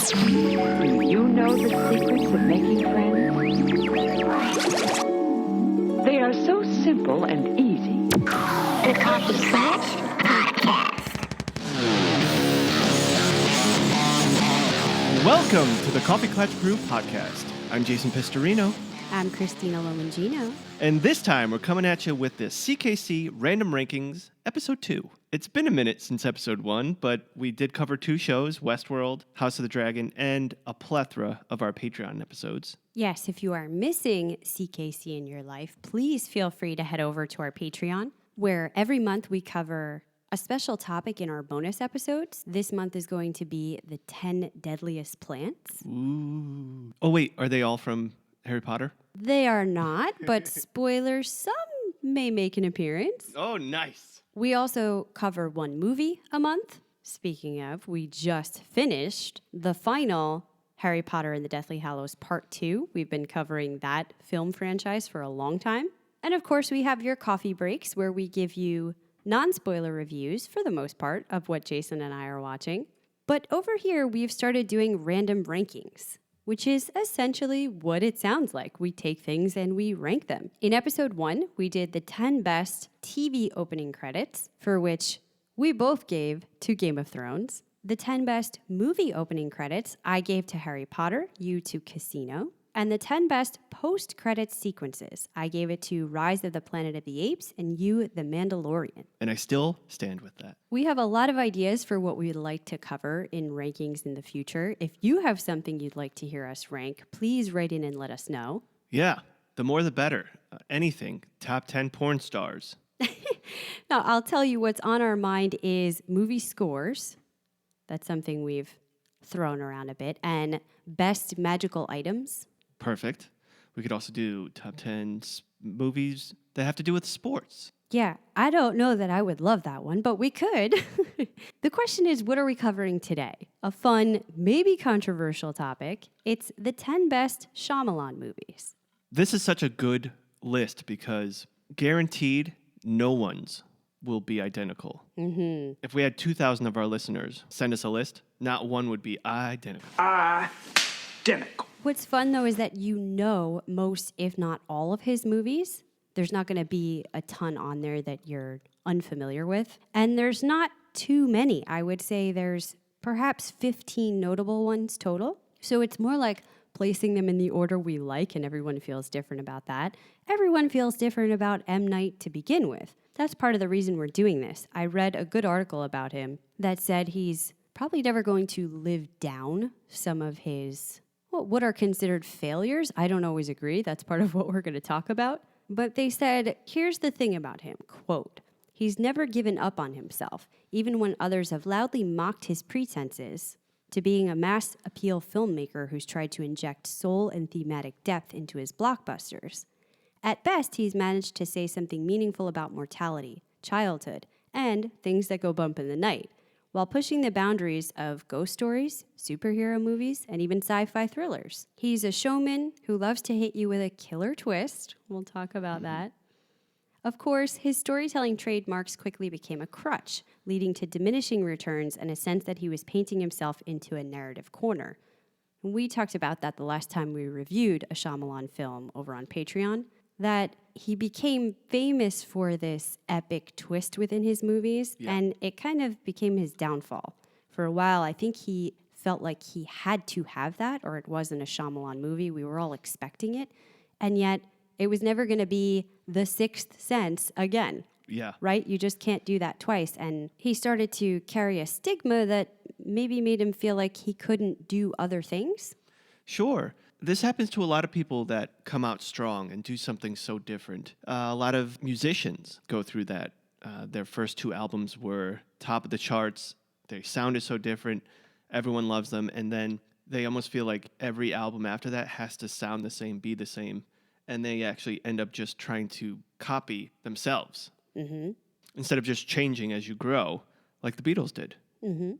Do you know the secrets of making friends? They are so simple and easy. The Coffee Clutch Podcast. Welcome to the Coffee Clutch Crew Podcast. I'm Jason Pistorino. I'm Christina Lomangino. And this time we're coming at you with the CKC Random Rankings, Episode 2. It's been a minute since Episode 1, but we did cover 2 shows, Westworld, House of the Dragon, and a plethora of our Patreon episodes. Yes, if you are missing CKC in your life, please feel free to head over to our Patreon, where every month we cover a special topic in our bonus episodes. This month is going to be the 10 deadliest plants. Ooh. Oh, wait, are they all from Harry Potter? They are not, but spoilers, some may make an appearance. Oh, nice. We also cover one movie a month. Speaking of, we just finished the final Harry Potter and the Deathly Hallows Part 2. We've been covering that film franchise for a long time. And of course, we have your coffee breaks where we give you non-spoiler reviews, for the most part, of what Jason and I are watching. But over here, we've started doing random rankings, which is essentially what it sounds like. We take things and we rank them. In episode 1, we did the 10 best TV opening credits, for which we both gave to Game of Thrones. The 10 best movie opening credits I gave to Harry Potter, you to Casino. And the 10 best post-credits sequences, I gave it to Rise of the Planet of the Apes and you, The Mandalorian. And I still stand with that. We have a lot of ideas for what we'd like to cover in rankings in the future. If you have something you'd like to hear us rank, please write in and let us know. Yeah, the more the better. Anything. Top 10 porn stars. Now, I'll tell you what's on our mind is movie scores. That's something we've thrown around a bit. And best magical items. Perfect. We could also do top 10 movies that have to do with sports. Yeah, I don't know that I would love that one, but we could. The question is, what are we covering today? A fun, maybe controversial topic. It's the 10 best Shyamalan movies. This is such a good list because guaranteed no one's will be identical. Mm-hmm. If we had 2,000 of our listeners send us a list, not one would be identical. Identical. What's fun, though, is that you know most, if not all, of his movies. There's not going to be a ton on there that you're unfamiliar with. And there's not too many. I would say there's perhaps 15 notable ones total. So it's more like placing them in the order we like, and everyone feels different about that. Everyone feels different about M. Night to begin with. That's part of the reason we're doing this. I read a good article about him that said he's probably never going to live down some of his what are considered failures. I don't always agree. That's part of what we're going to talk about. But they said, here's the thing about him, quote, he's never given up on himself, even when others have loudly mocked his pretenses to being a mass appeal filmmaker who's tried to inject soul and thematic depth into his blockbusters. At best, he's managed to say something meaningful about mortality, childhood, and things that go bump in the night, while pushing the boundaries of ghost stories, superhero movies, and even sci-fi thrillers. He's a showman who loves to hit you with a killer twist. We'll talk about that. Of course, his storytelling trademarks quickly became a crutch, leading to diminishing returns and a sense that he was painting himself into a narrative corner. We talked about that the last time we reviewed a Shyamalan film over on Patreon, that he became famous for this epic twist within his movies, and it kind of became his downfall. For a while, I think he felt like he had to have that, or it wasn't a Shyamalan movie. We were all expecting it, and yet it was never going to be The Sixth Sense again. Yeah. Right? You just can't do that twice. And he started to carry a stigma that maybe made him feel like he couldn't do other things. Sure. This happens to a lot of people that come out strong and do something so different. A lot of musicians go through that. Their first 2 albums were top of the charts. They sounded so different. Everyone loves them. And then they almost feel like every album after that has to sound the same, be the same. And they actually end up just trying to copy themselves. Mm-hmm. Instead of just changing as you grow, like the Beatles did. Mm-hmm.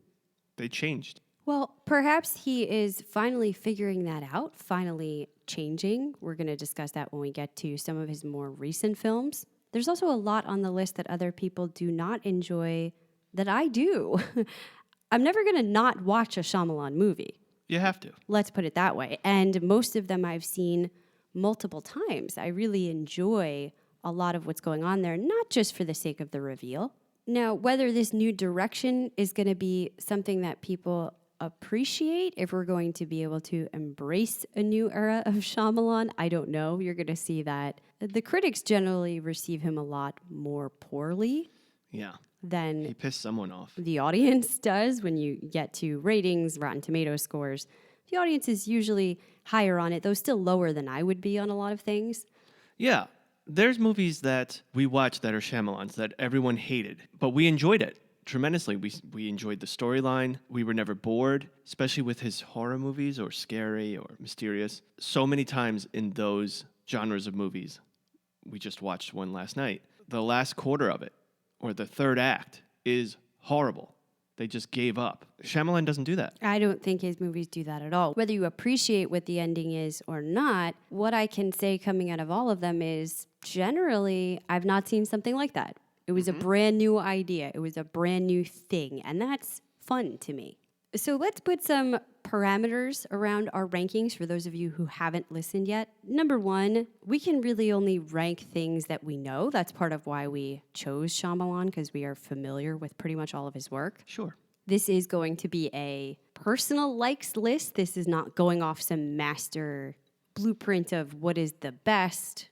They changed. Well, perhaps he is finally figuring that out, finally changing. We're going to discuss that when we get to some of his more recent films. There's also a lot on the list that other people do not enjoy that I do. I'm never going to not watch a Shyamalan movie. You have to. Let's put it that way. And most of them I've seen multiple times. I really enjoy a lot of what's going on there, not just for the sake of the reveal. Now, whether this new direction is going to be something that people appreciate, if we're going to be able to embrace a new era of Shyamalan, I don't know. You're going to see that the critics generally receive him a lot more poorly Yeah. than He pissed someone off. the audience does when you get to ratings, Rotten Tomatoes scores. The audience is usually higher on it, though still lower than I would be on a lot of things. Yeah. There's movies that we watch that are Shyamalan's that everyone hated, but we enjoyed it tremendously. We enjoyed the storyline. We were never bored, especially with his horror movies or scary or mysterious. So many times in those genres of movies, we just watched one last night. The last quarter of it, or the third act, is horrible. They just gave up. Shyamalan doesn't do that. I don't think his movies do that at all. Whether you appreciate what the ending is or not, what I can say coming out of all of them is generally, I've not seen something like that. It was a brand new idea. It was a brand new thing. And that's fun to me. So let's put some parameters around our rankings for those of you who haven't listened yet. Number one, we can really only rank things that we know. That's part of why we chose Shyamalan, because we are familiar with pretty much all of his work. Sure. This is going to be a personal likes list. This is not going off some master blueprint of what is the best,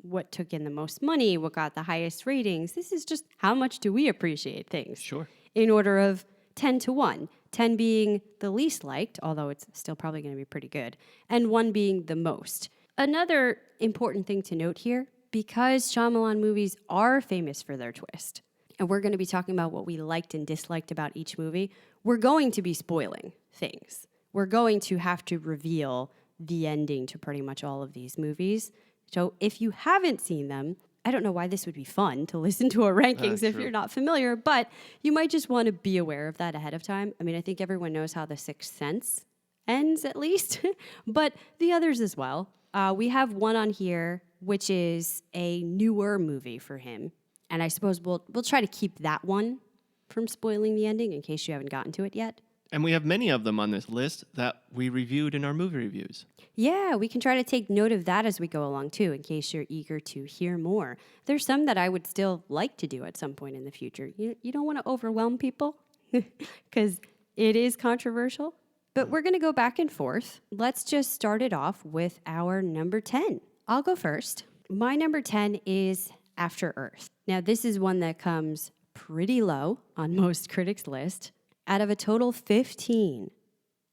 what took in the most money, what got the highest ratings. This is just how much do we appreciate things. Sure. In order of 10 to 1. 10 being the least liked, although it's still probably going to be pretty good, and 1 being the most. Another important thing to note here, because Shyamalan movies are famous for their twist, and we're going to be talking about what we liked and disliked about each movie, we're going to be spoiling things. We're going to have to reveal the ending to pretty much all of these movies. So if you haven't seen them, I don't know why this would be fun to listen to our rankings if True. you're not familiar, but you might just want to be aware of that ahead of time. I mean, I think everyone knows how The Sixth Sense ends, at least, but the others as well. We have one on here, which is a newer movie for him, and I suppose we'll try to keep that one from spoiling the ending in case you haven't gotten to it yet. And we have many of them on this list that we reviewed in our movie reviews. Yeah, we can try to take note of that as we go along, too, in case you're eager to hear more. There's some that I would still like to do at some point in the future. You don't want to overwhelm people because it is controversial. But we're going to go back and forth. Let's just start it off with our number 10. I'll go first. My number 10 is After Earth. Now, this is one that comes pretty low on most critics' list. Out of a total 15,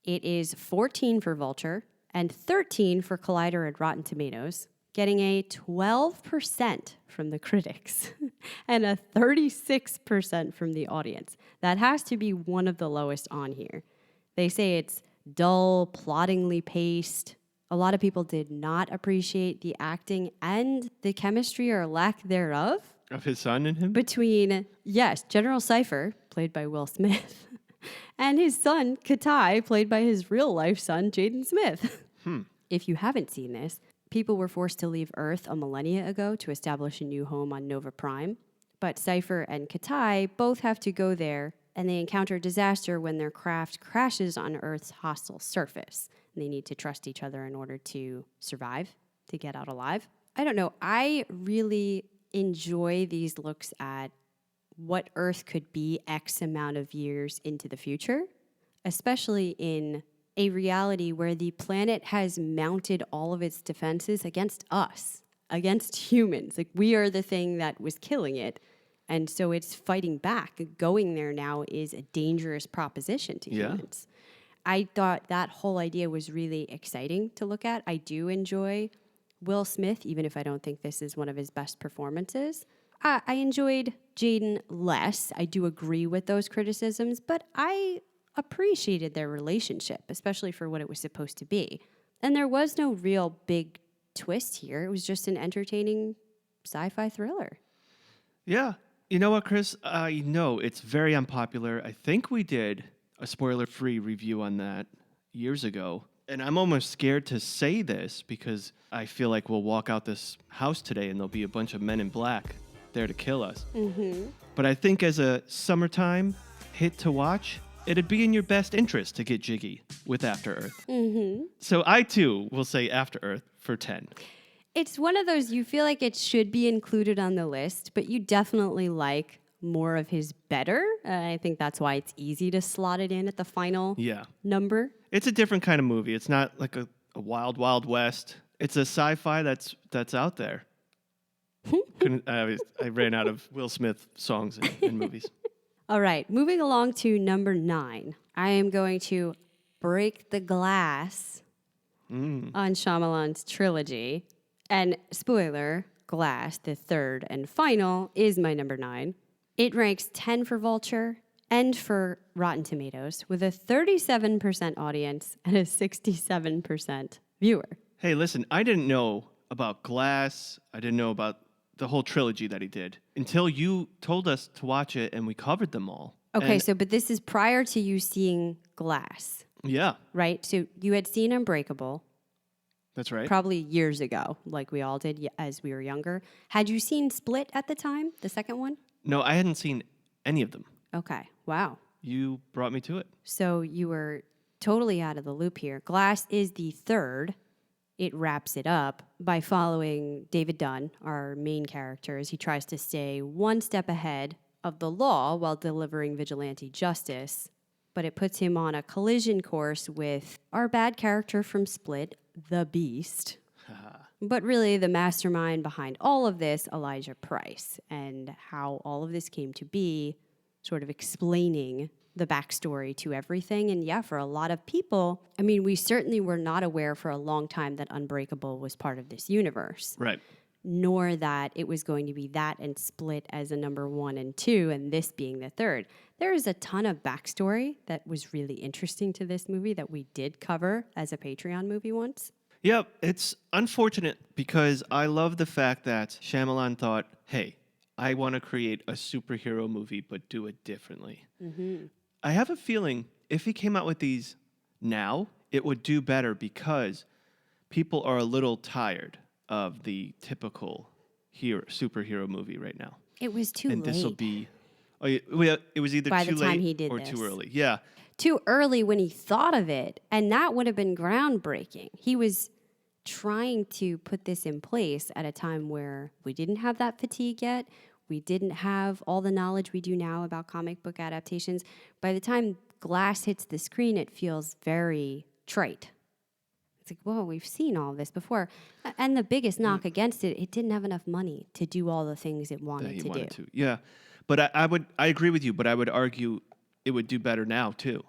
it is 14 for Vulture and 13 for Collider and Rotten Tomatoes, getting a 12% from the critics and a 36% from the audience. That has to be one of the lowest on here. They say it's dull, ploddingly paced. A lot of people did not appreciate the acting and the chemistry or lack thereof Of his son and him? between, yes, General Cypher, played by Will Smith, and his son, Katai, played by his real-life son, Jaden Smith. If you haven't seen this, people were forced to leave Earth a millennia ago to establish a new home on Nova Prime. But Cypher and Katai both have to go there, and they encounter disaster when their craft crashes on Earth's hostile surface. And they need to trust each other in order to survive, to get out alive. I don't know. I really enjoy these looks at what Earth could be X amount of years into the future, especially in a reality where the planet has mounted all of its defenses against us, against humans. Like, we are the thing that was killing it, and so it's fighting back. Going there now is a dangerous proposition to humans. I thought that whole idea was really exciting to look at. I do enjoy Will Smith, even if I don't think this is one of his best performances. I enjoyed Jaden less. I do agree with those criticisms, but I appreciated their relationship, especially for what it was supposed to be. And there was no real big twist here. It was just an entertaining sci-fi thriller. Yeah. You know what, Chris? I know it's very unpopular. I think we did a spoiler-free review on that years ago. And I'm almost scared to say this because I feel like we'll walk out this house today and there'll be a bunch of men in black there to kill us. But I think as a summertime hit to watch, it'd be in your best interest to get jiggy with After Earth. Mm-hmm. So I, too, will say After Earth for 10. It's one of those you feel like it should be included on the list, but you definitely like more of his better. I think that's why it's easy to slot it in at the final number. It's a different kind of movie. It's not like a wild, wild west. It's a sci-fi that's out there. I ran out of Will Smith songs in movies. All right, moving along to number 9. I am going to break the glass on Shyamalan's trilogy. And spoiler, Glass, the third and final, is my number 9. It ranks 10 for Vulture and for Rotten Tomatoes with a 37% audience and a 67% viewer. Hey, listen, I didn't know about Glass. I didn't know about the whole trilogy that he did until you told us to watch it and we covered them all. Okay, but this is prior to you seeing Glass. Yeah. Right? So you had seen Unbreakable. That's right. Probably years ago, like we all did as we were younger. Had you seen Split at the time, the second one? No, I hadn't seen any of them. Okay, wow. You brought me to it. So you were totally out of the loop here. Glass is the third. It wraps it up by following David Dunn, our main character, as he tries to stay one step ahead of the law while delivering vigilante justice. But it puts him on a collision course with our bad character from Split, the Beast. But really, the mastermind behind all of this, Elijah Price, and how all of this came to be, sort of explaining the backstory to everything. And yeah, for a lot of people, I mean, we certainly were not aware for a long time that Unbreakable was part of this universe. Right. Nor that it was going to be that and Split as a number 1 and 2, and this being the third. There is a ton of backstory that was really interesting to this movie that we did cover as a Patreon movie once. Yeah, it's unfortunate because I love the fact that Shyamalan thought, hey, I want to create a superhero movie, but do it differently. Mm-hmm. I have a feeling if he came out with these now, it would do better because people are a little tired of the typical superhero movie right now. It was too late. And this will be... Oh, yeah, it was either By too the time late he did or this. too early. Yeah. Too early when he thought of it, and that would have been groundbreaking. He was trying to put this in place at a time where we didn't have that fatigue yet. We didn't have all the knowledge we do now about comic book adaptations. By the time Glass hits the screen, it feels very trite. It's like, whoa, we've seen all this before. And the biggest knock against it, it didn't have enough money to do all the things it wanted to do. Yeah. But I agree with you, but I would argue it would do better now, too,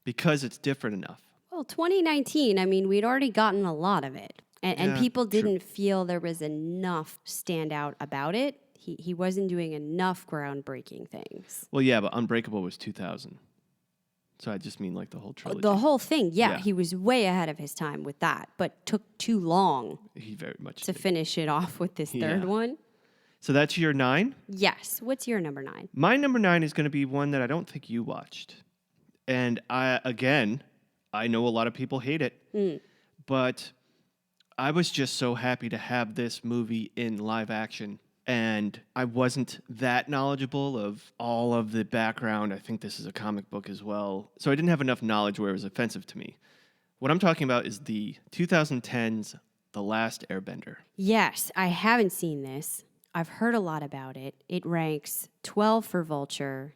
because it's different enough. Well, 2019, I mean, we'd already gotten a lot of it. And people didn't feel there was enough standout about it. He wasn't doing enough groundbreaking things. Well, yeah, but Unbreakable was 2000. So I just mean like the whole trilogy. The whole thing, yeah. He was way ahead of his time with that, but took too long he very much to did. Finish it off with this third one. So that's your 9? Yes. What's your number 9? My number 9 is going to be one that I don't think you watched. And I know a lot of people hate it, but I was just so happy to have this movie in live action. And I wasn't that knowledgeable of all of the background. I think this is a comic book as well. So I didn't have enough knowledge where it was offensive to me. What I'm talking about is the 2010's The Last Airbender. Yes, I haven't seen this. I've heard a lot about it. It ranks 12 for Vulture,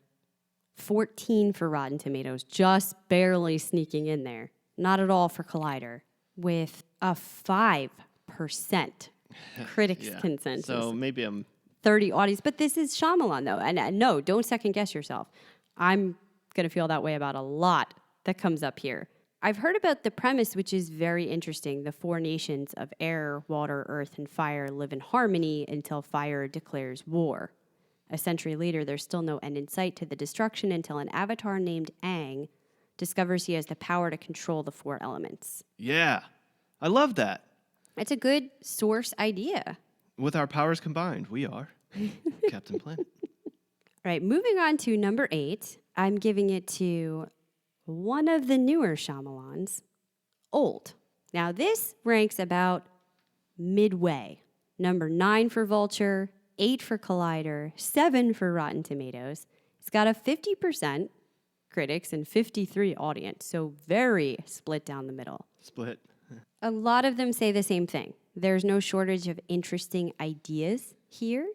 14 for Rotten Tomatoes, just barely sneaking in there. Not at all for Collider, with a 5% critics consensus. So maybe I'm 30 audience, but this is Shyamalan though, and no, don't second guess yourself. I'm gonna feel that way about a lot that comes up here. I've heard about the premise, which is very interesting. The 4 nations of air, water, earth, and fire live in harmony until fire declares war. A century later, there's still no end in sight to the destruction until an avatar named Aang discovers he has the power to control the 4 elements. Yeah, I love that. It's a good source idea. With our powers combined, we are Captain Planet. Right, moving on to number 8, I'm giving it to one of the newer Shyamalans, Old. Now, this ranks about midway. Number 9 for Vulture, 8 for Collider, 7 for Rotten Tomatoes. It's got a 50% critics and 53 audience. So very split down the middle. Split. A lot of them say the same thing. There's no shortage of interesting ideas here.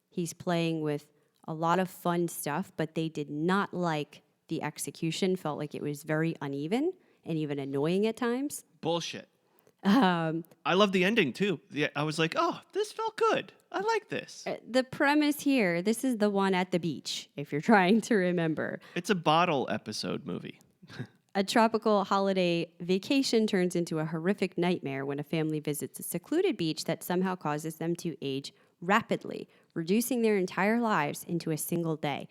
He's playing with a lot of fun stuff, but they did not like the execution. Felt like it was very uneven and even annoying at times. Bullshit. I love the ending too. I was like, oh, this felt good. I like this. The premise here, this is the one at the beach, if you're trying to remember. It's a bottle episode movie. A tropical holiday vacation turns into a horrific nightmare when a family visits a secluded beach that somehow causes them to age rapidly, reducing their entire lives into a single day.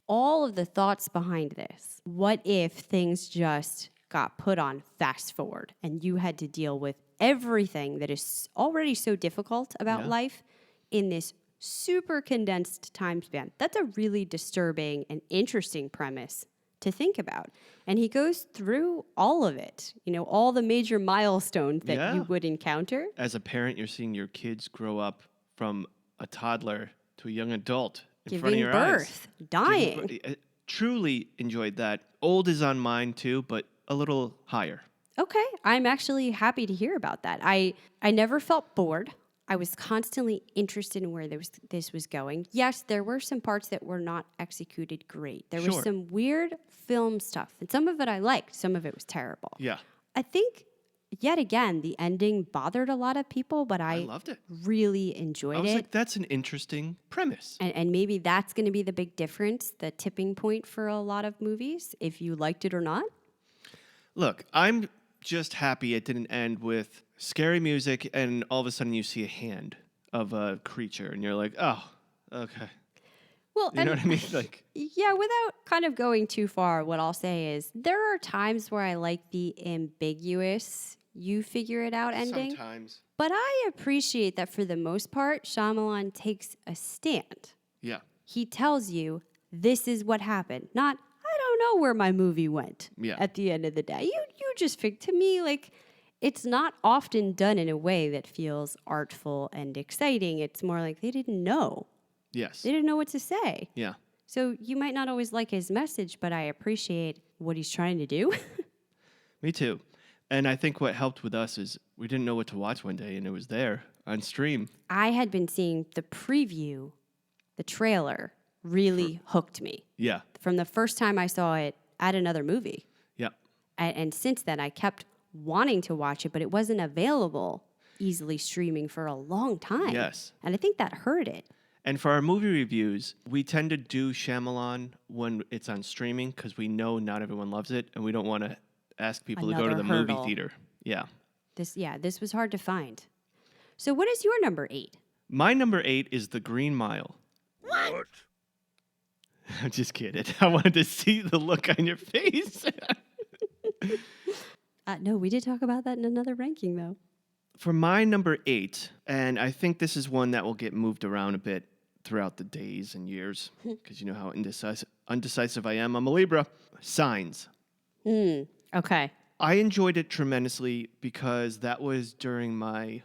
All of the thoughts behind this. What if things just got put on fast forward and you had to deal with everything that is already so difficult about life in this super condensed time span? That's a really disturbing and interesting premise to think about. And he goes through all of it, all the major milestones that you would encounter. As a parent, you're seeing your kids grow up from a toddler to a young adult in front of your birth, eyes. dying. Truly enjoyed that. Old is on mine too, but a little higher. Okay, I'm actually happy to hear about that. I never felt bored. I was constantly interested in where this was going. Yes, there were some parts that were not executed great. There was some weird film stuff, and some of it I liked. Some of it was terrible. Yeah. I think, yet again, the ending bothered a lot of people, but I loved it. really enjoyed it. I was like, that's an interesting premise. And maybe that's going to be the big difference, the tipping point for a lot of movies, if you liked it or not. Look, I'm just happy it didn't end with scary music and all of a sudden you see a hand of a creature and you're like, oh, okay. Well, you know what I mean? Like, yeah, without kind of going too far, what I'll say is there are times where I like the ambiguous, you figure it out ending. sometimes. But I appreciate that for the most part, Shyamalan takes a stand. Yeah. He tells you, this is what happened. Not, I don't know where my movie went at the end of the day. You just to me, like, it's not often done in a way that feels artful and exciting. It's more like they didn't know. Yes. They didn't know what to say. Yeah. So you might not always like his message, but I appreciate what he's trying to do. Me too. And I think what helped with us is we didn't know what to watch one day and it was there on stream. I had been seeing the preview, the trailer really hooked me. Yeah. From the first time I saw it at another movie. Yeah. And since then, I kept wanting to watch it, but it wasn't available easily streaming for a long time. Yes. And I think that hurt it. And for our movie reviews, we tend to do Shyamalan when it's on streaming because we know not everyone loves it and we don't want to ask people to go to the movie theater. Yeah. This was hard to find. So what is your number 8? My number 8 is The Green Mile. What? I'm just kidding. I wanted to see the look on your face. No, we did talk about that in another ranking, though. For my number 8, and I think this is one that will get moved around a bit throughout the days and years, because you know how undecisive I am. I'm a Libra. Signs. Okay. I enjoyed it tremendously because that was during my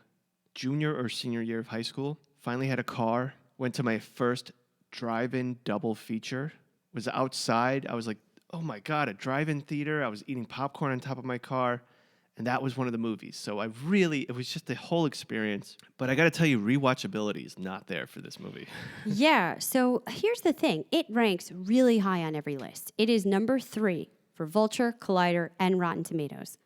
junior or senior year of high school. Finally had a car. Went to my first drive-in double feature. Was outside. I was like, oh my God, a drive-in theater. I was eating popcorn on top of my car. And that was one of the movies. So it was just the whole experience. But I got to tell you, rewatchability is not there for this movie. Yeah. So here's the thing. It ranks really high on every list. It is number 3 for Vulture, Collider, and Rotten Tomatoes.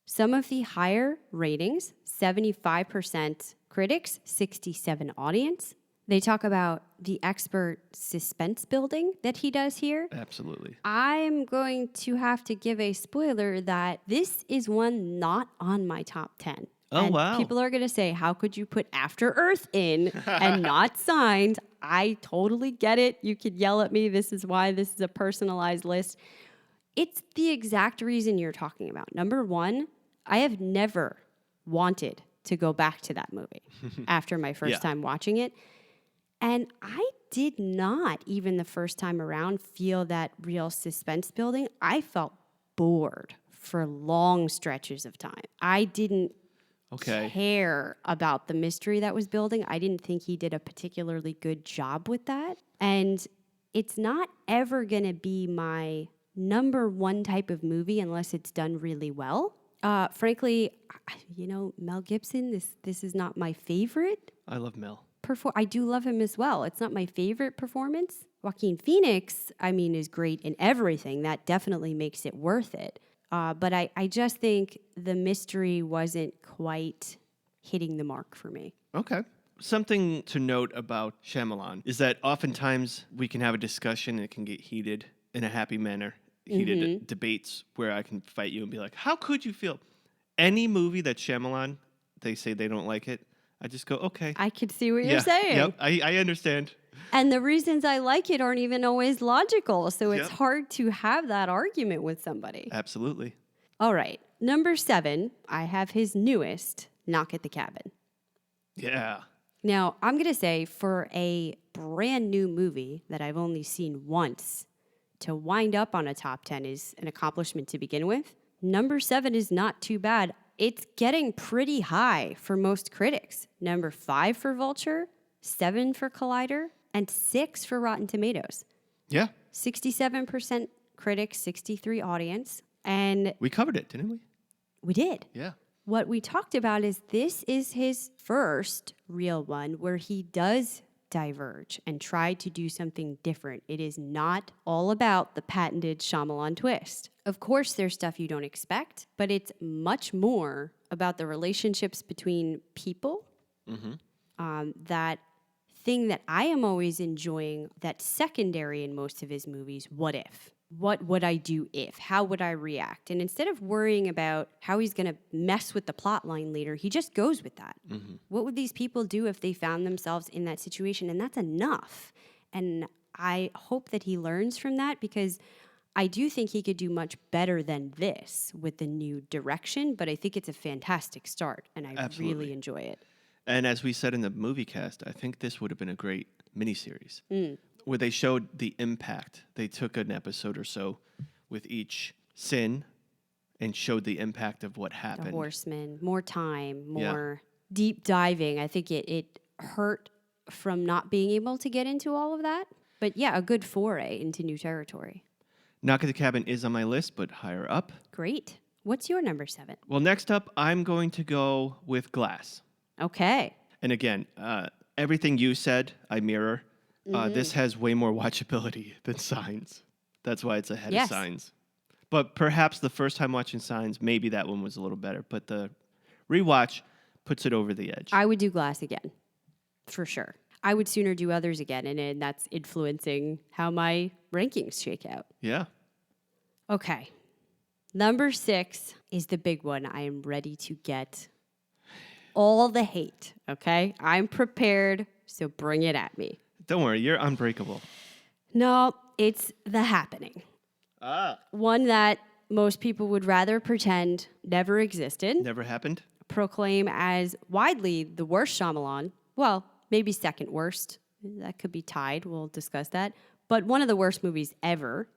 Some of the higher ratings, 75% critics, 67% audience. They talk about the expert suspense building that he does here. Absolutely. I'm going to have to give a spoiler that this is one not on my top 10. Oh, and wow. People are going to say, how could you put After Earth in and not Signs? I totally get it. You could yell at me. This is why this is a personalized list. It's the exact reason you're talking about. Number 1, I have never wanted to go back to that movie after my first time watching it. And I did not, even the first time around, feel that real suspense building. I felt bored for long stretches of time. I didn't care about the mystery that was building. I didn't think he did a particularly good job with that. And it's not ever going to be my number one type of movie unless it's done really well. Frankly, Mel Gibson, this is not my favorite. I love Mel. I do love him as well. It's not my favorite performance. Joaquin Phoenix, is great in everything. That definitely makes it worth it. But I just think the mystery wasn't quite hitting the mark for me. Okay. Something to note about Shyamalan is that oftentimes we can have a discussion and it can get heated in a happy manner. Heated debates where I can fight you and be like, how could you feel? Any movie that Shyamalan, they say they don't like it, I just go, okay. I could see what you're saying. Yep, I understand. And the reasons I like it aren't even always logical. So it's hard to have that argument with somebody. Absolutely. All right. Number 7, I have his newest, Knock at the Cabin. Yeah. Now, I'm going to say for a brand new movie that I've only seen once, to wind up on a top 10 is an accomplishment to begin with. Number 7 is not too bad. It's getting pretty high for most critics. Number 5 for Vulture, 7 for Collider, and 6 for Rotten Tomatoes. Yeah. 67% critics, 63 audience. And we covered it, didn't we? We did. Yeah. What we talked about is this is his first real one where he does diverge and try to do something different. It is not all about the patented Shyamalan twist. Of course, there's stuff you don't expect, but it's much more about the relationships between people. That thing that I am always enjoying that's secondary in most of his movies, what if? What would I do if? How would I react? And instead of worrying about how he's going to mess with the plot line later, he just goes with that. What would these people do if they found themselves in that situation? And that's enough. And I hope that he learns from that because I do think he could do much better than this with the new direction, but I think it's a fantastic start, and I really enjoy it. And as we said in the movie cast, I think this would have been a great miniseries. Where they showed the impact. They took an episode or so with each sin and showed the impact of what happened. The Horseman, more time, more deep diving. I think it hurt from not being able to get into all of that. But yeah, a good foray into new territory. Knock at the Cabin is on my list, but higher up. Great. What's your number 7? Well, next up, I'm going to go with Glass. Okay. And again, everything you said, I mirror. This has way more watchability than Signs. That's why it's ahead of Signs. But perhaps the first time watching Signs, maybe that one was a little better. But the rewatch puts it over the edge. I would do Glass again, for sure. I would sooner do Others again, and that's influencing how my rankings shake out. Yeah. Okay. Number 6 is the big one. I am ready to get all the hate, okay? I'm prepared, so bring it at me. Don't worry, you're unbreakable. No, it's The Happening. One that most people would rather pretend never existed. Never happened? Proclaim as widely the worst Shyamalan. Well, maybe second worst. That could be tied. We'll discuss that. But one of the worst movies ever.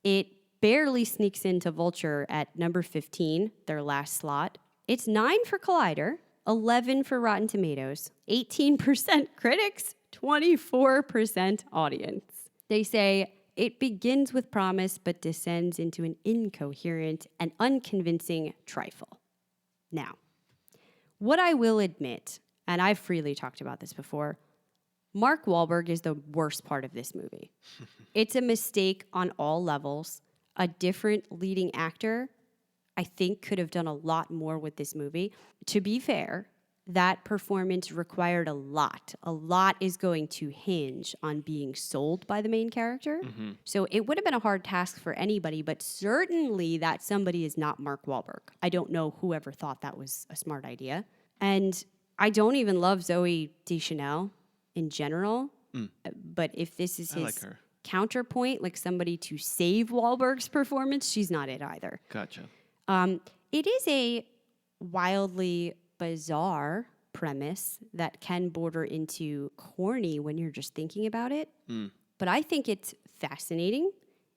It barely sneaks into Vulture at number 15, their last slot. It's 9 for Collider, 11 for Rotten Tomatoes, 18% critics, 24% audience. They say it begins with promise but descends into an incoherent and unconvincing trifle. Now, what I will admit, and I've freely talked about this before, Mark Wahlberg is the worst part of this movie. It's a mistake on all levels. A different leading actor, I think, could have done a lot more with this movie. To be fair, that performance required a lot. A lot is going to hinge on being sold by the main character. So it would have been a hard task for anybody, but certainly that somebody is not Mark Wahlberg. I don't know whoever thought that was a smart idea. And I don't even love Zooey Deschanel in general. But if this is his counterpoint, like somebody to save Wahlberg's performance, she's not it either. Gotcha. It is a wildly bizarre premise that can border into corny when you're just thinking about it. But I think it's fascinating.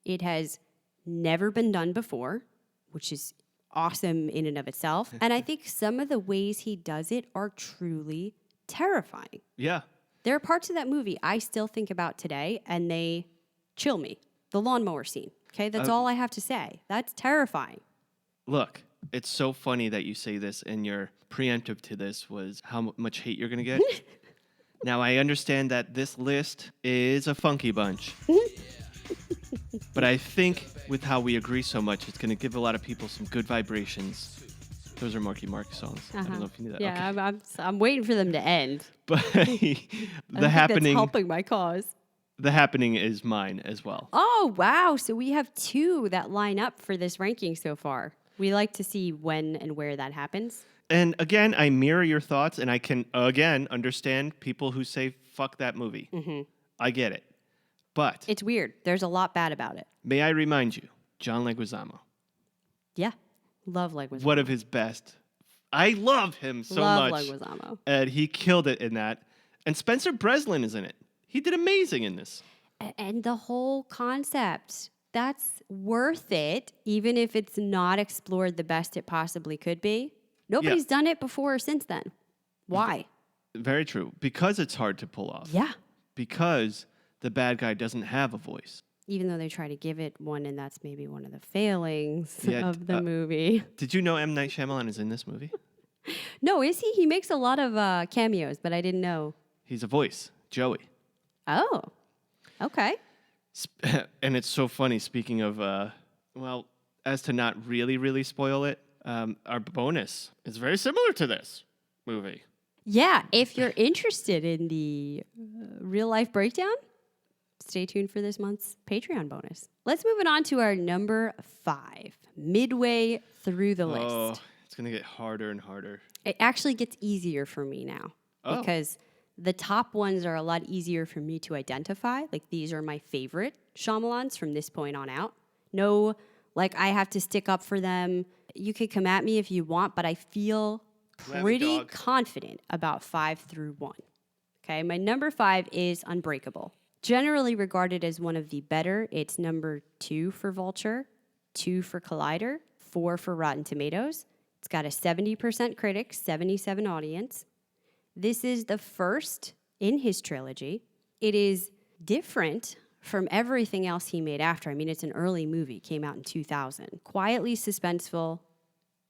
It has never been done before, which is awesome in and of itself. And I think some of the ways he does it are truly terrifying. Yeah. There are parts of that movie I still think about today, and they chill me. The lawnmower scene. Okay, that's all I have to say. That's terrifying. Look, it's so funny that you say this, and your preemptive to this was how much hate you're going to get. Now, I understand that this list is a funky bunch. But I think with how we agree so much, it's going to give a lot of people some good vibrations. Those are Marky Mark songs. I don't know if you knew that. Yeah, Okay. I'm waiting for them to end. But I don't think that's helping my cause. The Happening is mine as well. Oh, wow. So we have two that line up for this ranking so far. We like to see when and where that happens. And again, I mirror your thoughts, and I can, again, understand people who say, fuck that movie. Mm-hmm. I get it. But It's weird. There's a lot bad about it. may I remind you, John Leguizamo, Yeah. Love Leguizamo. one of his best. I love him so Love much. Leguizamo. And he killed it in that. And Spencer Breslin is in it. He did amazing in this. And the whole concept, that's worth it, even if it's not explored the best it possibly could be. Nobody's done it before or since then. Why? Very true. Because it's hard to pull off. Yeah. Because the bad guy doesn't have a voice. Even though they try to give it one, and that's maybe one of the failings Yeah, of the movie. Did you know M. Night Shyamalan is in this movie? No, is he? He makes a lot of cameos, but I didn't know. He's a voice, Joey. Oh, okay. And it's so funny, speaking of, well, as to not really spoil it, our bonus is very similar to this movie. Yeah, if you're interested in the real life breakdown, stay tuned for this month's Patreon bonus. Let's move it on to our number 5, midway through the Oh, list. it's going to get harder and harder. It actually gets easier for me now because the top ones are a lot easier for me to identify. Like, these are my favorite Shyamalans from this point on out. No, like, I have to stick up for them. You could come at me if you want, but I feel pretty confident about 5 through 1. Okay, my number 5 is Unbreakable. Generally regarded as one of the better, it's number 2 for Vulture, 2 for Collider, 4 for Rotten Tomatoes. It's got a 70% critic, 77 audience. This is the first in his trilogy. It is different from everything else he made after. I mean, it's an early movie, came out in 2000. Quietly suspenseful,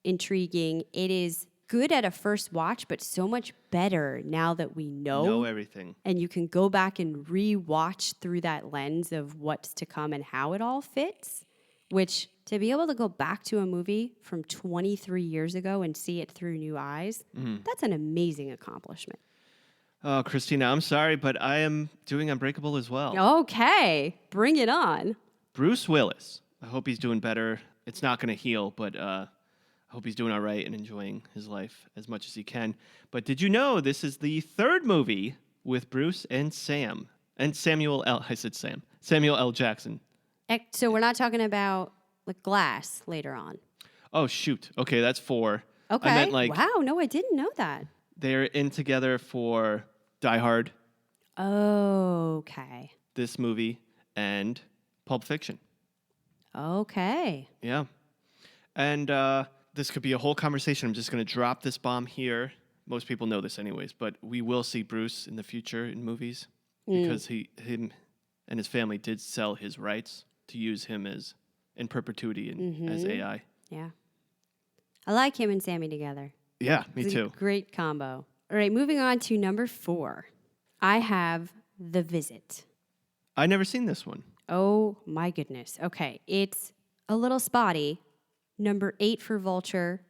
intriguing. It is good at a first watch, but so much better now that we know everything. And you can go back and re-watch through that lens of what's to come and how it all fits, which to be able to go back to a movie from 23 years ago and see it through new eyes, that's an amazing accomplishment. Oh, Christina, I'm sorry, but I am doing Unbreakable as well. Okay, bring it on. Bruce Willis. I hope he's doing better. It's not going to heal, but I hope he's doing all right and enjoying his life as much as he can. But did you know this is the 3rd movie with Bruce and Sam? And Samuel L. Jackson. So we're not talking about like Glass later on. Oh, shoot. Okay, that's 4. Okay. I meant like wow, no, I didn't know that. they're in together for Die Hard, Okay. this movie, and Pulp Fiction. Okay. Yeah. And this could be a whole conversation. I'm just going to drop this bomb here. Most people know this anyways, but we will see Bruce in the future in movies because him and his family did sell his rights to use him as in perpetuity and as AI. Yeah. I like him and Sammy together. Yeah, me It's too. a great combo. All right, moving on to number 4. I have The Visit. I never seen this one. Oh my goodness. Okay, it's a little spotty. Number 8 for Vulture,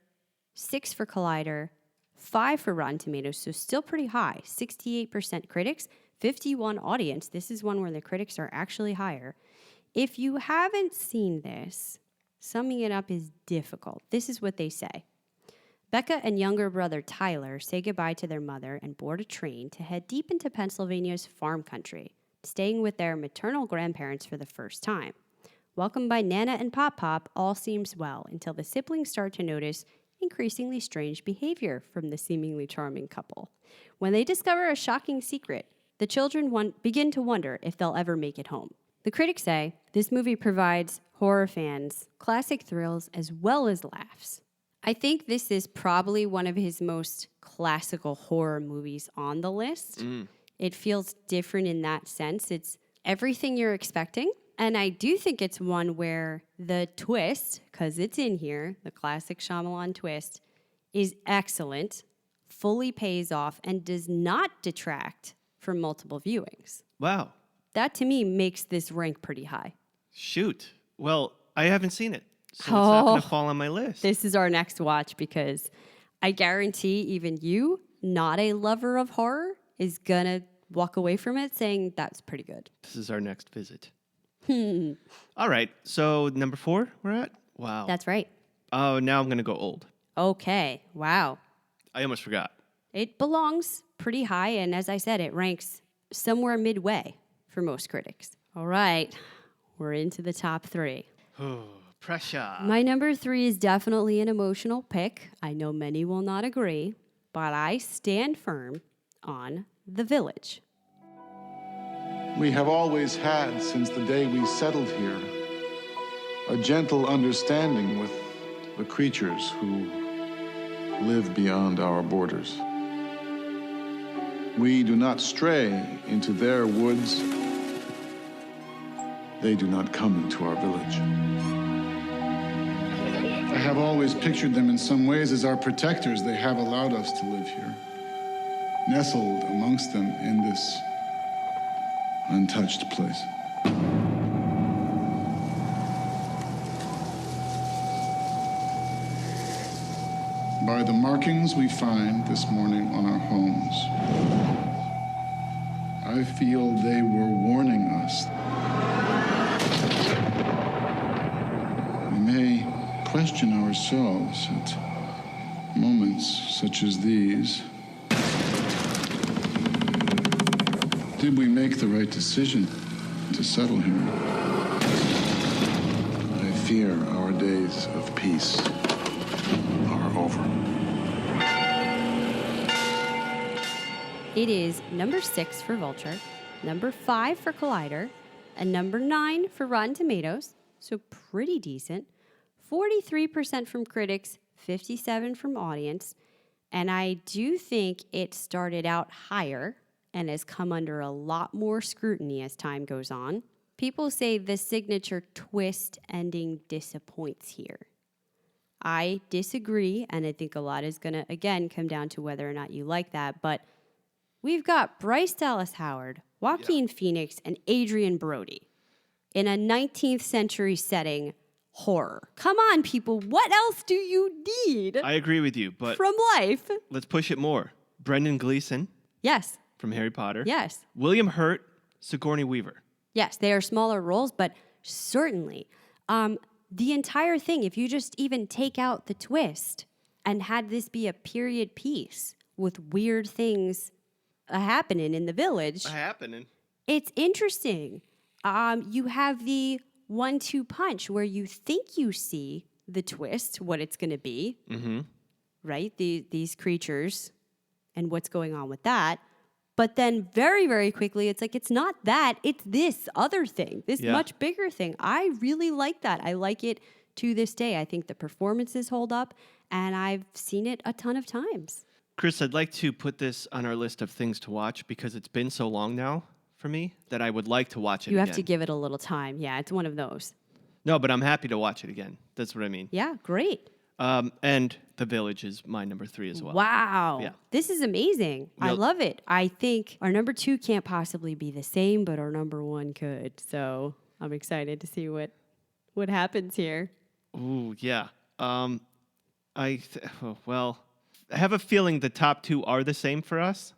6 for Collider, 5 for Rotten Tomatoes, so still pretty high. 68% critics, 51 audience. This is one where the critics are actually higher. If you haven't seen this, summing it up is difficult. This is what they say. Becca and younger brother Tyler say goodbye to their mother and board a train to head deep into Pennsylvania's farm country, staying with their maternal grandparents for the first time. Welcomed by Nana and Pop Pop, all seems well until the siblings start to notice increasingly strange behavior from the seemingly charming couple. When they discover a shocking secret, the children begin to wonder if they'll ever make it home. The critics say this movie provides horror fans classic thrills as well as laughs. I think this is probably one of his most classical horror movies on the list. It feels different in that sense. It's everything you're expecting And I do think it's one where the twist, because it's in here, the classic Shyamalan twist, is excellent, fully pays off, and does not detract from multiple viewings. Wow. That to me makes this rank pretty high. Shoot. Well, I haven't seen it, so it's not going Oh. to fall on my list. This is our next watch because I guarantee even you, not a lover of horror, is going to walk away from it saying that's pretty good. This is our next visit. All right. So number 4 we're at? Wow. That's right. Oh, now I'm going to go old. Okay. Wow. I almost forgot. It belongs pretty high. And as I said, it ranks somewhere midway for most critics. All right. We're into the top 3. Pressure. My number 3 is definitely an emotional pick. I know many will not agree, but I stand firm on The Village. We have always had, since the day we settled here, a gentle understanding with the creatures who live beyond our borders. We do not stray into their woods. They do not come into our village. I have always pictured them in some ways as our protectors. They have allowed us to live here, nestled amongst them in this untouched place. By the markings we find this morning on our homes, I feel they were warning us. We may question ourselves at moments such as these. Did we make the right decision to settle here? I fear our days of peace are over. It is number 6 for Vulture, number 5 for Collider, and number 9 for Rotten Tomatoes, so pretty decent. 43% from critics, 57% from audience, and I do think it started out higher and has come under a lot more scrutiny as time goes on. People say the signature twist ending disappoints here. I disagree, and I think a lot is going to, again, come down to whether or not you like that, but we've got Bryce Dallas Howard, Joaquin Phoenix, and Adrian Brody in a 19th century setting horror. Come on, people, what else do you need I agree with you, but from life? let's push it more. Brendan Gleeson Yes, from Harry Potter. yes. William Hurt, Sigourney Weaver. Yes, they are smaller roles, but certainly. The entire thing, if you just even take out the twist and had this be a period piece with weird things happening in the village, Happening. it's interesting. You have the 1-2 punch where you think you see the twist, what it's going to be, right? These creatures and what's going on with that. But then very, very quickly, it's like, it's not that, it's this other thing, this much bigger thing. I really like that. I like it to this day. I think the performances hold up, and I've seen it a ton of times. Chris, I'd like to put this on our list of things to watch because it's been so long now for me that I would like to watch it You again. have to give it a little time. Yeah, it's one of those. No, but I'm happy to watch it again. That's what I mean. Yeah, great. And The Village is my number 3 as well. Wow. Yeah. This is amazing. I You'll- love it. I think our number 2 can't possibly be the same, but our number 1 could. So I'm excited to see what happens here. Ooh, yeah. I have a feeling the top 2 are the same for us,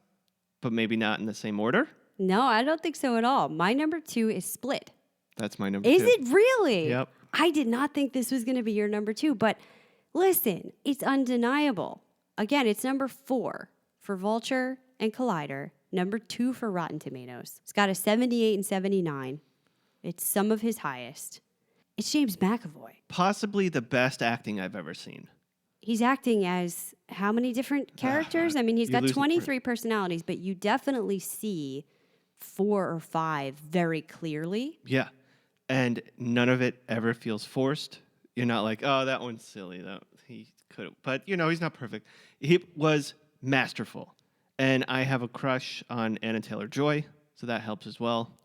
but maybe not in the same order. No, I don't think so at all. My number 2 is Split. That's my number Is 2. it really? Yep. I did not think this was going to be your number 2, but listen, it's undeniable. Again, it's number 4 for Vulture and Collider, number 2 for Rotten Tomatoes. It's got a 78 and 79. It's some of his highest. It's James McAvoy. Possibly the best acting I've ever seen. He's acting as how many different characters? I mean, he's You got lose the 23 personalities, but you definitely see 4 or 5 very clearly. Yeah. And none of it ever feels forced. You're not like, oh, that one's silly. That he could have. But, he's not perfect. He was masterful. And I have a crush on Anna Taylor-Joy, so that helps as well.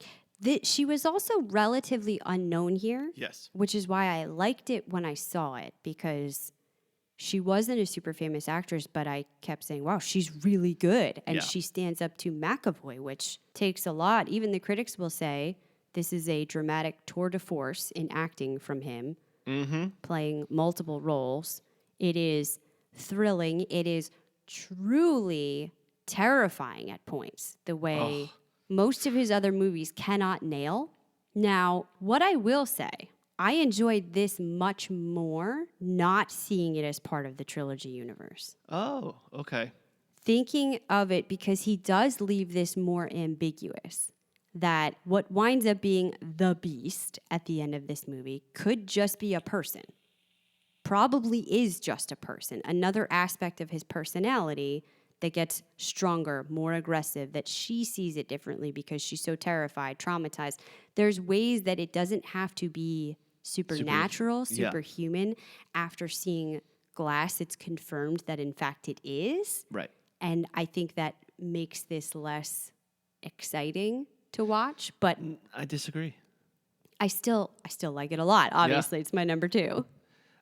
She was also relatively unknown here. Yes. Which is why I liked it when I saw it, because she wasn't a super famous actress, but I kept saying, wow, she's really good. And Yeah. she stands up to McAvoy, which takes a lot. Even the critics will say this is a dramatic tour de force in acting from him, playing multiple roles. It is thrilling. It is truly terrifying at points, the way most of his other movies cannot nail. Now, what I will say, I enjoyed this much more not seeing it as part of the trilogy universe. Oh, okay. Thinking of it, because he does leave this more ambiguous, that what winds up being the beast at the end of this movie could just be a person. Probably is just a person. Another aspect of his personality that gets stronger, more aggressive, that she sees it differently because she's so terrified, traumatized. There's ways that it doesn't have to be supernatural, superhuman. After seeing Glass, it's confirmed that in fact it is. Right. And I think that makes this less exciting to watch, but I disagree. I still like it a lot. Obviously, it's my number 2.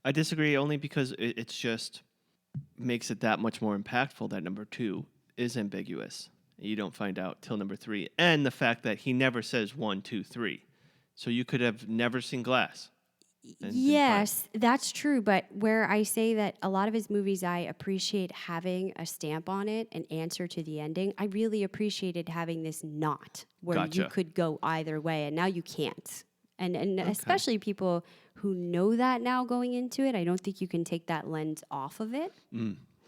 I disagree only because it's just makes it that much more impactful that number 2 is ambiguous. You don't find out till number 3. And the fact that he never says 1, 2, 3. So you could have never seen Glass. Yes, that's true. But where I say that a lot of his movies, I appreciate having a stamp on it, an answer to the ending. I really appreciated having this not, where you could go either way, and now you can't. And especially people who know that now going into it, I don't think you can take that lens off of it.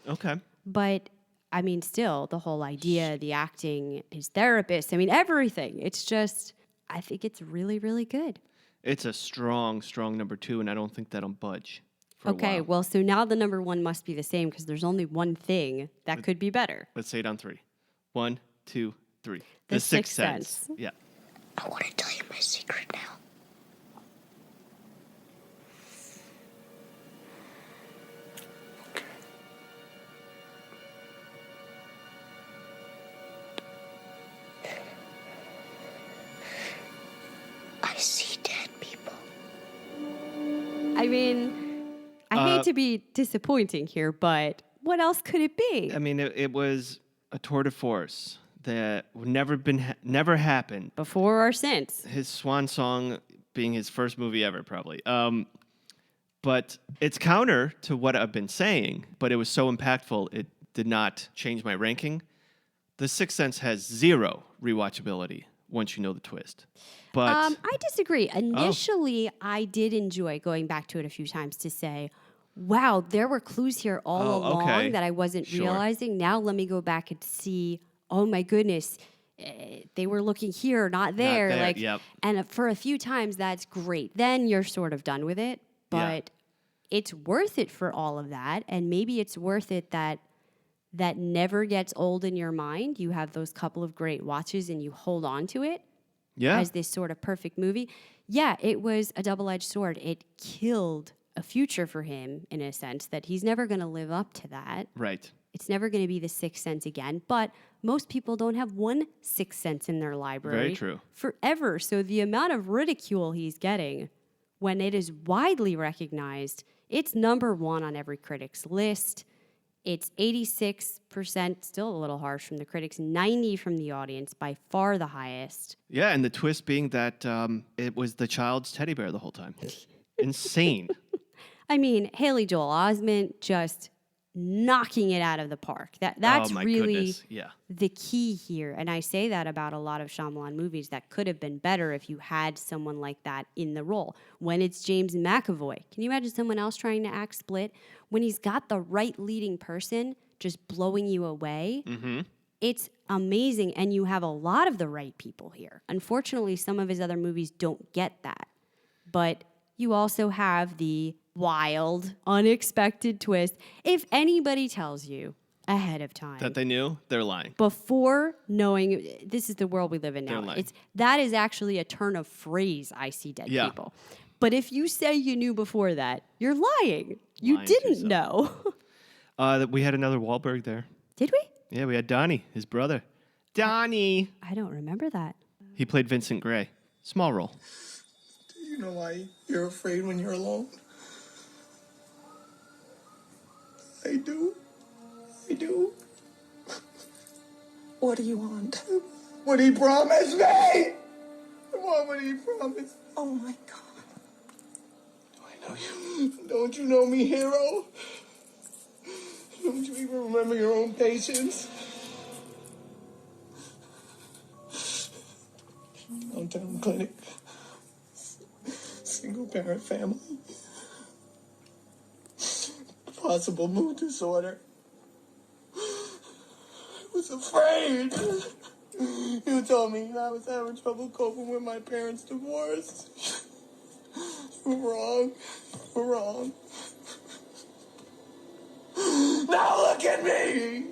Okay. But, I mean, still, the whole idea, the acting, his therapist, I mean, everything. It's just, I think it's really, really good. It's a strong, strong number 2, and I don't think that'll budge for a while. Well, so now the number 1 must be the same because there's only one thing that could be better. Let's say it on 3. 1, 2, 3. The Sixth Sense. Yeah. I want to tell you my secret now. I see dead people. I mean, I hate to be disappointing here, but what else could it be? I mean, it was a tour de force that would never happened. Before or since? His swan song being his first movie ever, probably. But it's counter to what I've been saying, but it was so impactful, it did not change my ranking. The Sixth Sense has 0 rewatchability once you know the twist. But I disagree. Initially, I did enjoy going back to it a few times to say, wow, there were clues here all along that I wasn't realizing. Now let me go back and see, oh my goodness, they were looking here, not there. And for a few times, that's great. Then you're sort of done with it. But it's worth it for all of that. And maybe it's worth it that never gets old in your mind. You have those couple of great watches and you hold on to it as this sort of perfect movie. Yeah, it was a double-edged sword. It killed a future for him in a sense that he's never going to live up to that. Right. It's never going to be the Sixth Sense again. But most people don't have one Sixth Sense in their library. Very true. Forever. So the amount of ridicule he's getting when it is widely recognized, it's number 1 on every critic's list. It's 86%, still a little harsh from the critics, 90% from the audience, by far the highest. Yeah, and the twist being that it was the child's teddy bear the whole time. Insane. I mean, Haley Joel Osment just knocking it out of the park. That's really the key here. And I say that about a lot of Shyamalan movies that could have been better if you had someone like that in the role. When it's James McAvoy, can you imagine someone else trying to act Split? When he's got the right leading person just blowing you away, it's amazing. And you have a lot of the right people here. Unfortunately, some of his other movies don't get that. But you also have the wild, unexpected twist. If anybody tells you ahead of time that they knew, they're lying. Before knowing, this is the world we live in now. Lying. That is actually a turn of phrase, I see dead people. But if you say you knew before that, you're lying. You didn't know. We had another Wahlberg there. Did we? Yeah, we had Donnie, his brother. Donnie. I don't remember that. He played Vincent Gray. Small role. Do you know why you're afraid when you're alone? I do. I do. What do you want? What he promised me! I want what he promised. Oh my God. Do I know you? Don't you know me, hero? Don't you even remember your own patients? Downtown clinic. Single parent family. Possible mood disorder. I was afraid. You told me I was having trouble coping with my parents' divorce. You were wrong. You were wrong. Now look at me!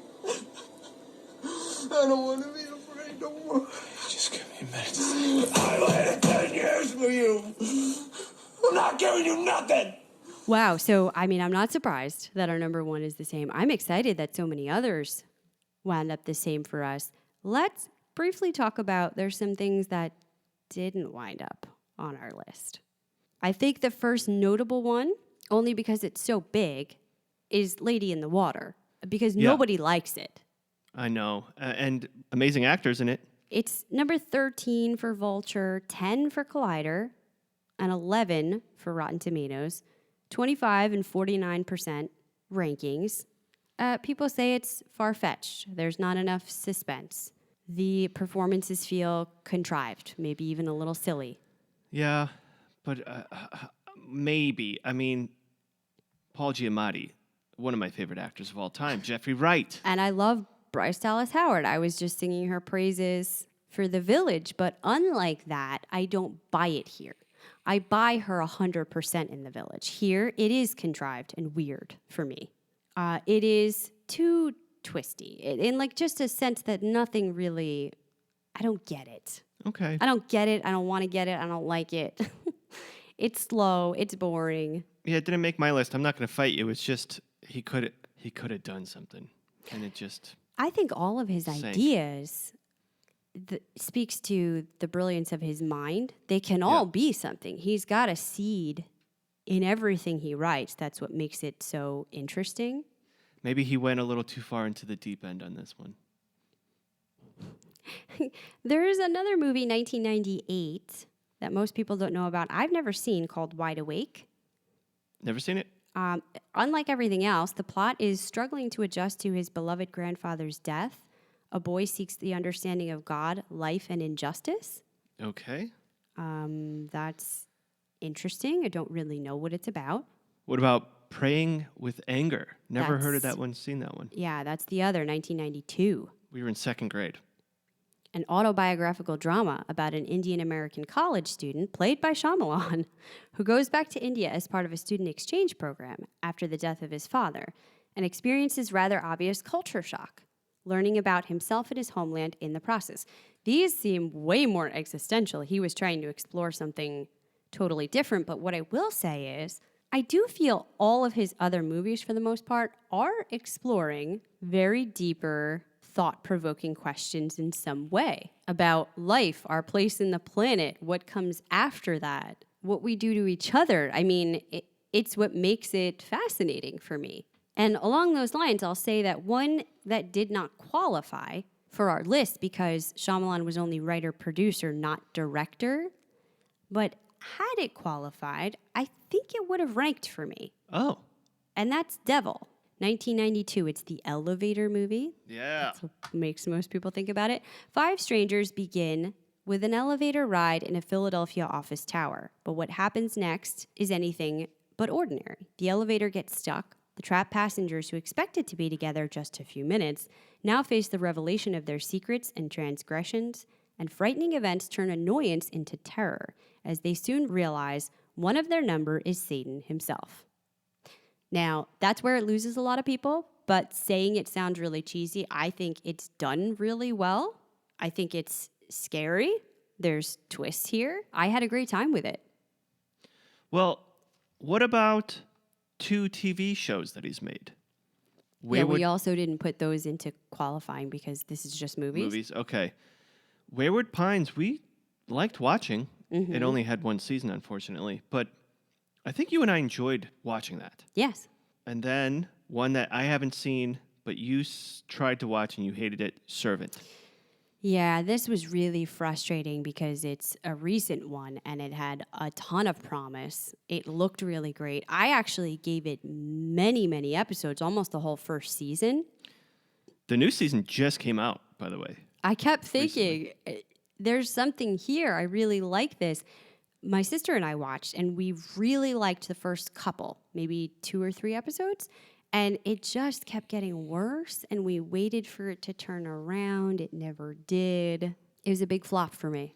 I don't want to be afraid no more. Just give me a minute to think. I waited 10 years for you. I'm not giving you nothing. Wow. So, I mean, I'm not surprised that our number one is the same. I'm excited that so many others wound up the same for us. Let's briefly talk about there's some things that didn't wind up on our list. I think the first notable one, only because it's so big, is Lady in the Water, because nobody likes it. I know. And amazing actors in it. It's number 13 for Vulture, 10 for Collider, and 11 for Rotten Tomatoes, 25 and 49% rankings. People say it's far-fetched. There's not enough suspense. The performances feel contrived, maybe even a little silly. Yeah, but maybe. I mean, Paul Giamatti, one of my favorite actors of all time, Jeffrey Wright. And I love Bryce Dallas Howard. I was just singing her praises for The Village, but unlike that, I don't buy it here. I buy her 100% in The Village. Here, it is contrived and weird for me. It is too twisty, in like just a sense that nothing really, I don't get it. Okay. I don't get it. I don't want to get it. I don't like it. It's slow. It's boring. Yeah, it didn't make my list. I'm not going to fight you. It's just he could have done something, and it just. I think all of his sank. ideas speaks to the brilliance of his mind. They can all be something. He's got a seed in everything he writes. That's what makes it so interesting. Maybe he went a little too far into the deep end on this one. There is another movie, 1998, that most people don't know about. I've never seen, called Wide Awake. Never seen it? Unlike everything else, the plot is struggling to adjust to his beloved grandfather's death. A boy seeks the understanding of God, life, and injustice. Okay. That's interesting. I don't really know what it's about. What about Praying with Anger? Never heard of That's- that one, seen that one. Yeah, that's the other, 1992. We were in second grade. An autobiographical drama about an Indian American college student, played by Shyamalan, who goes back to India as part of a student exchange program after the death of his father and experiences rather obvious culture shock, learning about himself and his homeland in the process. These seem way more existential. He was trying to explore something totally different, but what I will say is, I do feel all of his other movies, for the most part, are exploring very deeper, thought-provoking questions in some way about life, our place in the planet, what comes after that, what we do to each other. I mean, it's what makes it fascinating for me. And along those lines, I'll say that one that did not qualify for our list because Shyamalan was only writer-producer, not director, but had it qualified, I think it would have ranked for me. Oh. And that's Devil, 1992. It's the elevator movie. Yeah. That's what makes most people think about it. 5 strangers begin with an elevator ride in a Philadelphia office tower. But what happens next is anything but ordinary. The elevator gets stuck. The trapped passengers, who expected to be together just a few minutes, now face the revelation of their secrets and transgressions, and frightening events turn annoyance into terror as they soon realize one of their number is Satan himself. Now, that's where it loses a lot of people, but saying it sounds really cheesy, I think it's done really well. I think it's scary. There's twists here. I had a great time with it. Well, what about 2 TV shows that he's made? We also didn't put those into qualifying because this is just movies. Movies, okay. Wayward Pines, we liked watching. It only had one season, unfortunately. But I think you and I enjoyed watching that. Yes. And then one that I haven't seen, but you tried to watch and you hated it, Servant. Yeah, this was really frustrating because it's a recent one and it had a ton of promise. It looked really great. I actually gave it many, many episodes, almost the whole first season. The new season just came out, by the way. I kept thinking, there's something here. I really like this. My sister and I watched, and we really liked the first couple, maybe 2 or 3 episodes. And it just kept getting worse, and we waited for it to turn around. It never did. It was a big flop for me.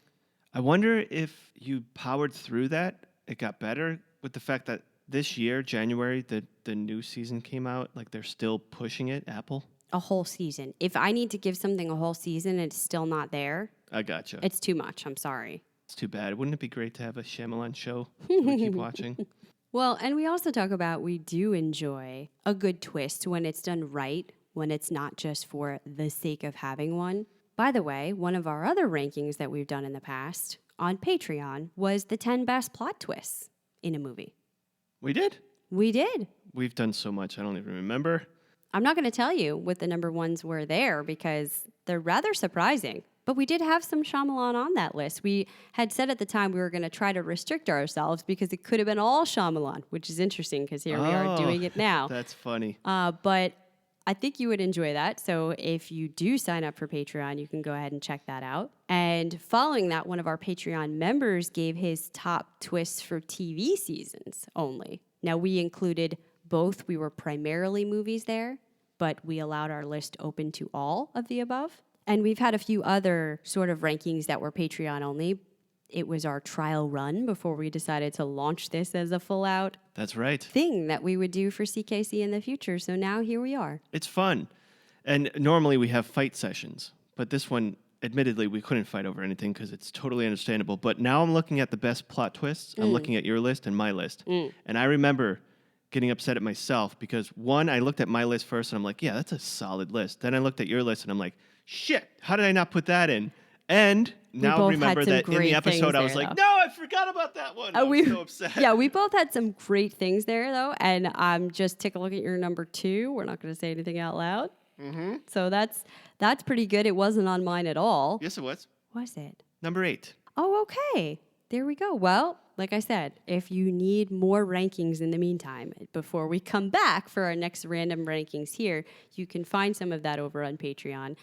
I wonder if you powered through that, it got better with the fact that this year, January, the new season came out. Like, they're still pushing it, Apple. A whole season. If I need to give something a whole season and it's still not there, I gotcha. it's too much. I'm sorry. It's too bad. Wouldn't it be great to have a Shyamalan show that we keep watching? Well, and we also talk about we do enjoy a good twist when it's done right, when it's not just for the sake of having one. By the way, one of our other rankings that we've done in the past on Patreon was the 10 best plot twists in a movie. We did? We did. We've done so much, I don't even remember. I'm not going to tell you what the number ones were there because they're rather surprising. But we did have some Shyamalan on that list. We had said at the time we were going to try to restrict ourselves because it could have been all Shyamalan, which is interesting because here we are doing it now. That's funny. But I think you would enjoy that. So if you do sign up for Patreon, you can go ahead and check that out. And following that, one of our Patreon members gave his top twists for TV seasons only. Now, we included both. We were primarily movies there, but we allowed our list open to all of the above. And we've had a few other sort of rankings that were Patreon only. It was our trial run before we decided to launch this as a full-out That's right. thing that we would do for CKC in the future. So now here we are. It's fun. And normally we have fight sessions, but this one, admittedly, we couldn't fight over anything because it's totally understandable. But now I'm looking at the best plot twists. I'm looking at your list and my list. And I remember getting upset at myself because, one, I looked at my list first and I'm like, yeah, that's a solid list. Then I looked at your list and I'm like, shit, how did I not put that in? And now remember that in the episode I was like, no, I forgot about that one. I was so upset. Yeah, we both had some great things there, though. And just take a look at your number 2. We're not going to say anything out loud. Mm-hmm. So that's pretty good. It wasn't on mine at all. Yes, it was. Was it? Number 8. Oh, okay. There we go. Well, like I said, if you need more rankings in the meantime, before we come back for our next random rankings here, you can find some of that over on Patreon.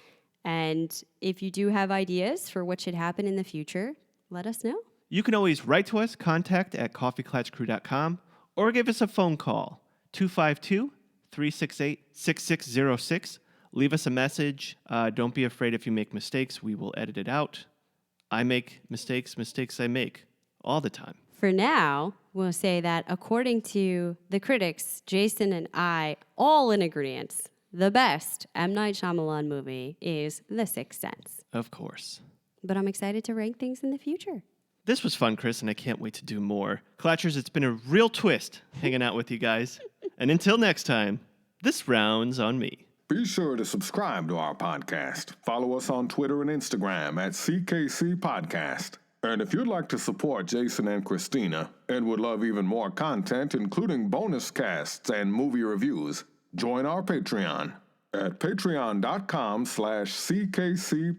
And if you do have ideas for what should happen in the future, let us know. You can always write to us, contact@coffeeclatchcrew.com, or give us a phone call, 252-368-6606. Leave us a message. Don't be afraid if you make mistakes. We will edit it out. I make mistakes I make all the time. For now, we'll say that according to the critics, Jason and I, all in agreement, the best M. Night Shyamalan movie is The Sixth Sense. Of course. But I'm excited to rank things in the future. This was fun, Chris, and I can't wait to do more. Clatchers, it's been a real twist hanging out with you guys. And until next time, this round's on me. Be sure to subscribe to our podcast. Follow us on Twitter and Instagram at CKC Podcast. And if you'd like to support Jason and Christina and would love even more content, including bonus casts and movie reviews, join our Patreon at patreon.com/CKC